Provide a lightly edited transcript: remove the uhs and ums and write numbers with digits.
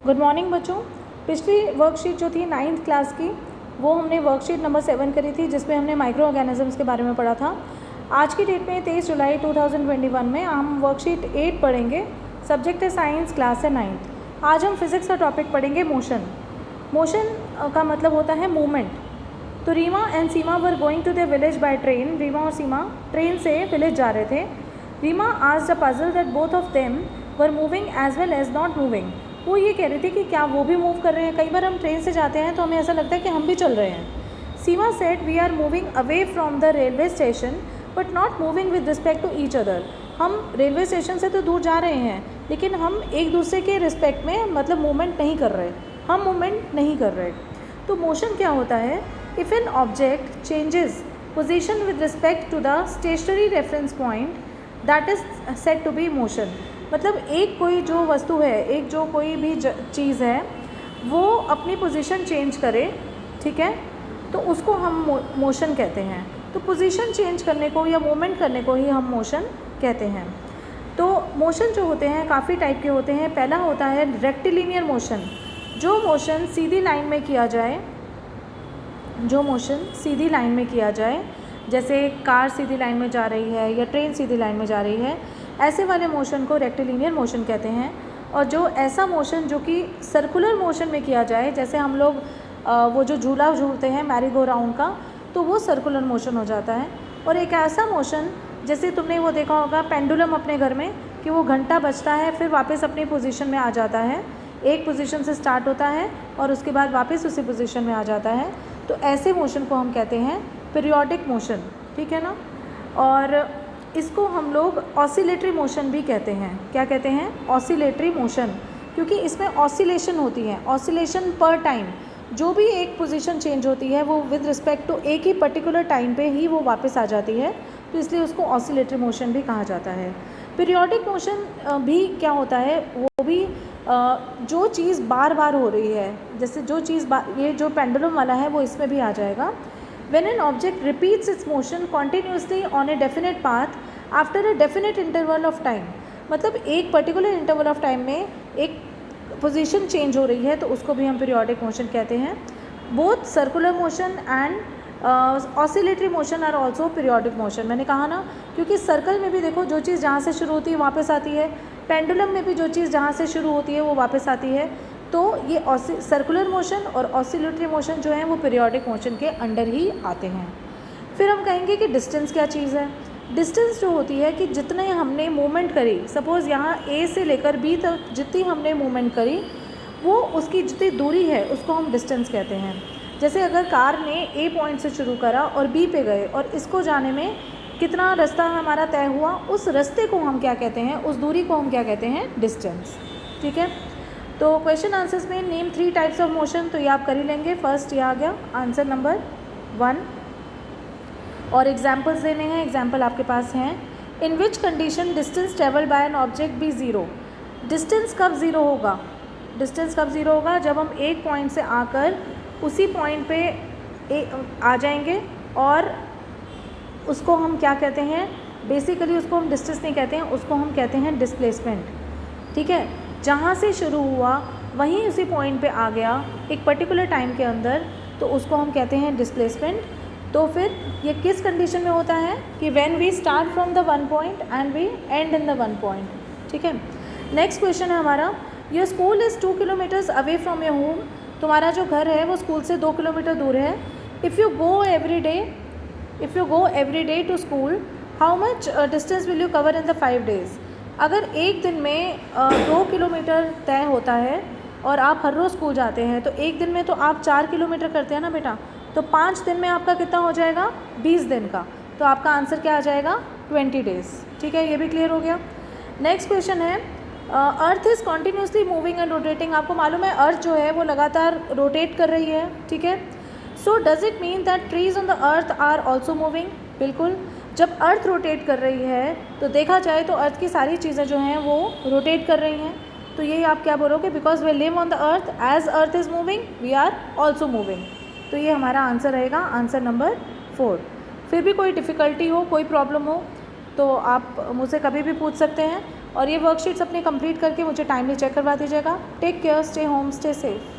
Good morning बच्चों। पिछली worksheet जो थी 9th क्लास की वो हमने वर्कशीट नंबर 7 करी थी, जिसमें हमने माइक्रो ऑर्गेनिजम्स के बारे में पढ़ा था। आज की डेट में 23 जुलाई 2021 में हम वर्कशीट 8 पढ़ेंगे। सब्जेक्ट है साइंस, क्लास है 9th। आज हम फिज़िक्स का टॉपिक पढ़ेंगे मोशन। मोशन का मतलब होता है मूवमेंट। तो Reema and Seema were going to the village by train. Reema और सीमा ट्रेन से विलेज जा रहे थे। Reema asked a puzzle that both of them were moving as well as not moving. वो ये कह रहे थे कि क्या वो भी मूव कर रहे हैं। कई बार हम ट्रेन से जाते हैं तो हमें ऐसा लगता है कि हम भी चल रहे हैं। Seema said we are moving away from the railway station but not moving with respect to each other. हम रेलवे स्टेशन से तो दूर जा रहे हैं, लेकिन हम एक दूसरे के रिस्पेक्ट में मतलब मूवमेंट नहीं कर रहे, हम मूवमेंट नहीं कर रहे। तो मोशन क्या होता है? If an object changes position with respect to the stationary reference point that is said to be motion. मतलब एक कोई जो वस्तु है, एक जो कोई भी चीज़ है, वो अपनी पोजीशन चेंज करे, ठीक है, तो उसको हम मोशन कहते हैं। तो पोजीशन चेंज करने को या मूवमेंट करने को ही हम मोशन कहते हैं। तो मोशन जो होते हैं काफ़ी टाइप के होते हैं। पहला होता है रेक्टिलिनियर मोशन। जो मोशन सीधी लाइन में किया जाए, जो मोशन सीधी लाइन में किया जाए, जैसे कार सीधी लाइन में जा रही है या ट्रेन सीधी लाइन में जा रही है, ऐसे वाले मोशन को रेक्टिलिनियर मोशन कहते हैं। और जो ऐसा मोशन जो कि सर्कुलर मोशन में किया जाए, जैसे हम लोग वो जो झूला झूलते हैं मैरी गो राउंड का, तो वो सर्कुलर मोशन हो जाता है। और एक ऐसा मोशन जैसे तुमने वो देखा होगा पेंडुलम अपने घर में, कि वो घंटा बजता है फिर वापस अपनी पोजीशन में आ जाता है। एक पोजीशन से स्टार्ट होता है और उसके बाद वापस उसी पोजीशन में आ जाता है। तो ऐसे मोशन को हम कहते हैं पीरियोडिक मोशन, ठीक है ना। और इसको हम लोग ऑसिलेटरी मोशन भी कहते हैं। क्या कहते हैं? ऑसिलेटरी मोशन, क्योंकि इसमें ऑसिलेशन होती है, ऑसिलेशन पर टाइम। जो भी एक पोजीशन चेंज होती है वो विद रिस्पेक्ट टू एक ही पर्टिकुलर टाइम पे ही वो वापस आ जाती है, तो इसलिए उसको ऑसिलेटरी मोशन भी कहा जाता है। पीरियोडिक मोशन भी क्या होता है? वो भी जो चीज़ बार बार हो रही है, जैसे जो चीज़ ये जो पेंडुलम वाला है वो इसमें भी आ जाएगा। When an object repeats its motion continuously on a definite path after a definite interval of time, मतलब एक पर्टिकुलर इंटरवल ऑफ टाइम में एक पोजीशन चेंज हो रही है, तो उसको भी हम पीरियोडिक मोशन कहते हैं। Both circular motion and oscillatory motion are also periodic motion. मैंने कहा ना, क्योंकि सर्कल में भी देखो जो चीज़ जहाँ से शुरू होती है वापस आती है, पेंडुलम में भी जो चीज़ जहाँ से शुरू होती है वो वापस आती है। तो ये सर्कुलर मोशन और ऑसिलेटरी मोशन जो हैं वो पीरियोडिक मोशन के अंडर ही आते हैं। फिर हम कहेंगे कि डिस्टेंस क्या चीज़ है। डिस्टेंस जो होती है कि जितने हमने मूवमेंट करी, सपोज़ यहाँ ए से लेकर बी तक जितनी हमने मूवमेंट करी, वो उसकी जितनी दूरी है उसको हम डिस्टेंस कहते हैं। जैसे अगर कार ने ए पॉइंट से शुरू करा और बी पे गए और इसको जाने में कितना रास्ता हमारा तय हुआ, उस रास्ते को हम क्या कहते हैं, उस दूरी को हम क्या कहते हैं? डिस्टेंस, ठीक है। तो क्वेश्चन आंसर्स में नेम 3 टाइप्स ऑफ मोशन, तो ये आप कर ही लेंगे। फर्स्ट ये आ गया आंसर नंबर 1, और एग्जाम्पल्स देने हैं। एग्जाम्पल आपके पास हैं। In which condition distance travel by an object be zero. Distance कब ज़ीरो होगा? डिस्टेंस कब ज़ीरो होगा? जब हम एक पॉइंट से आकर उसी पॉइंट पे आ जाएंगे, और उसको हम क्या कहते हैं? बेसिकली उसको हम डिस्टेंस नहीं कहते हैं, उसको हम कहते हैं डिस्प्लेसमेंट, ठीक है। जहाँ से शुरू हुआ वहीं उसी पॉइंट पे आ गया एक पर्टिकुलर टाइम के अंदर, तो उसको हम कहते हैं डिस्प्लेसमेंट। तो फिर ये किस कंडीशन में होता है? कि when we start from the one point and we end in the one point, ठीक है। नेक्स्ट क्वेश्चन है हमारा, your school is 2 kilometres away from your home. तुम्हारा जो घर है वो स्कूल से 2 किलोमीटर दूर है। If you go every day to school, how much distance will you cover in the 5 days। अगर एक दिन में 2 किलोमीटर तय होता है और आप हर रोज़ स्कूल जाते हैं, तो एक दिन में तो आप 4 किलोमीटर करते हैं ना बेटा, तो 5 दिन में आपका कितना हो जाएगा? 20 दिन का। तो आपका आंसर क्या आ जाएगा? 20 days, ठीक है। ये भी क्लियर हो गया। नेक्स्ट क्वेश्चन है, earth is continuously moving and rotating. आपको मालूम है अर्थ जो है वो लगातार रोटेट कर रही है, ठीक है। So does it mean that trees on the earth are also moving? बिल्कुल। जब अर्थ रोटेट कर रही है तो देखा जाए तो अर्थ की सारी चीज़ें जो हैं वो रोटेट कर रही हैं। तो ये आप क्या बोलोगे? Because we live on the earth, as earth is moving we are also moving. तो ये हमारा आंसर रहेगा, आंसर नंबर 4। फिर भी कोई डिफ़िकल्टी हो, कोई प्रॉब्लम हो, तो आप मुझसे कभी भी पूछ सकते हैं। और ये वर्कशीट्स अपने कंप्लीट करके मुझे टाइमली चेक करवा दीजिएगा। Take care, stay home, stay safe.